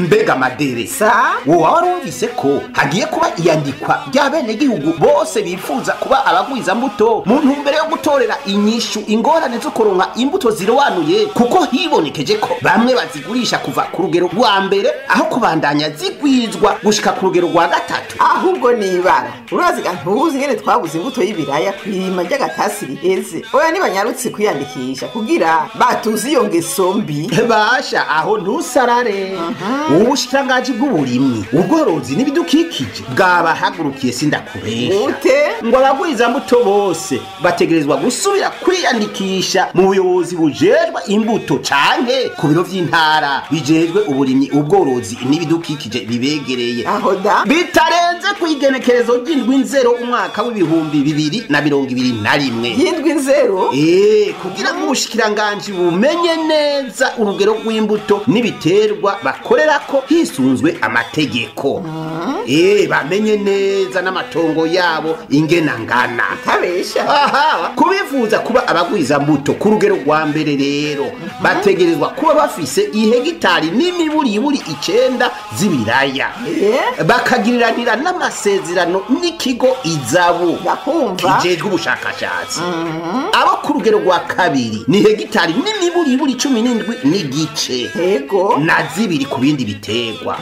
mbega madere sa wowe warumvise ko hagiye kuba iyandikwa ry'abenegihugu bose bifuza kuba abagwizambuto mu ntumbero yo gutorera inyishu ingorane zo kuronka imbuto zirobanuye kuko hibonekeje ko bamwe bazigurisha kuva ku rugero rwa mbere aho kubandanya zigwizwa gushika ku rugero rwa gatatu. ahubwo nibara uraziga ntuzi ngene twabuze imbuto y'ibiraya kwirima ry'agatasi riheze oya nibanyarutse kwiyandikisha kugira batuzi iyo ngeso mbi basha aho ntusarare. ubushikiranganji bw'uburimyi ubworozi n'ibidukikije bwabahagurukiye sindakubesha ute ngo abagwizambuto bose bategerezwa gusubira kwiyandikisha mu buyobozi bujejwe imbuto canke ku biro vy'intara bijejwe uburimyi ubworozi n'ibidukikije bibegereye aho da bitarenze kw'igenekerezo ry'indwi nzero umwaka w'ibihumbi 2021 yindwi nzero kugira ngo ubushikiranganji bumenye neza urugero rw'imbuto n'ibiterwa bakorerako hisunzwe amategeko. bamenye neza n'amatongo yabo ingena ngana tabesha. aha kubifuza kuba abagwizambuto ku rugero rwa mbere rero bategerezwa kuba bafise ihegitari n'imiburiburi 9 z'ibiraya bakagiriranira n'amasezerano n'ikigo izabu kijejwe ubushakashatsi. abo ku rugero rwa kabiri ni hegitari n'imiburiburi 17 n'igice na zibiri ku bindi biterwa.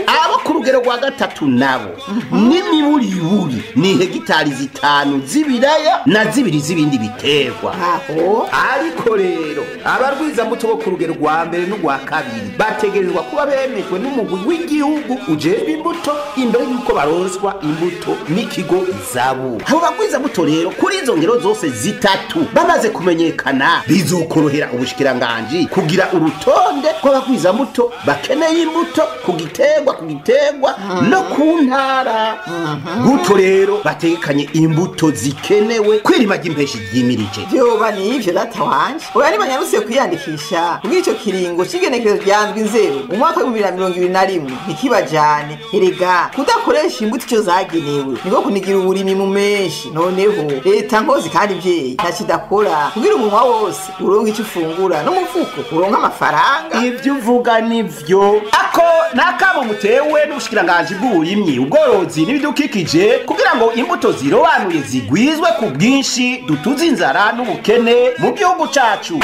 abo ku rugero rwa gatatu nabo n'imiburiburi ni hegitari 5 z'ibiraya na zibiri z'ibindi biterwa. ariko rero abarwizambuto bo ku rugero rwa mbere n'urwa kabiri bategerezwa kuba bemejwe n'umugwi w'igihugu ujejwe imbuto imbere y'uko baronswa imbuto n'ikigo izabu. abo bagwizambuto rero kuri izo ngero zose zitatu bamaze kumenyekana bizokorohera ubushikiranganji kugira urutonde rw'abagwizambuto bakeneye imbuto ku giterwa no ku ntara. gutyo rero bategekanye imbuto zikenewe kwirima ry'impeshi ryimirije. vyoba nivyo data wanje oya nibanyarutse kwiyandikisha kubw'ico kiringo c'igenekerezo rya ndwi nzero umwaka wa 2021 ntikibajane erega kudakoresha imbuto ico zagenewe niko kunigira uburimi mu menshi. noneho leta nkozi kandi vyeyi ntakidakora kugira umunwa wose uronka ico ufungura n'umufuko uronka amafaranga. ivyo uvuga nivyo ako nakamo mutewe n'ubushikiranganji bw'uburimyi ubworozi n'ibidukikije kugira ngo imbuto zirobanuye zigwizwe ku bwinshi dutuze inzara n'ubukene mu gihugu cacu.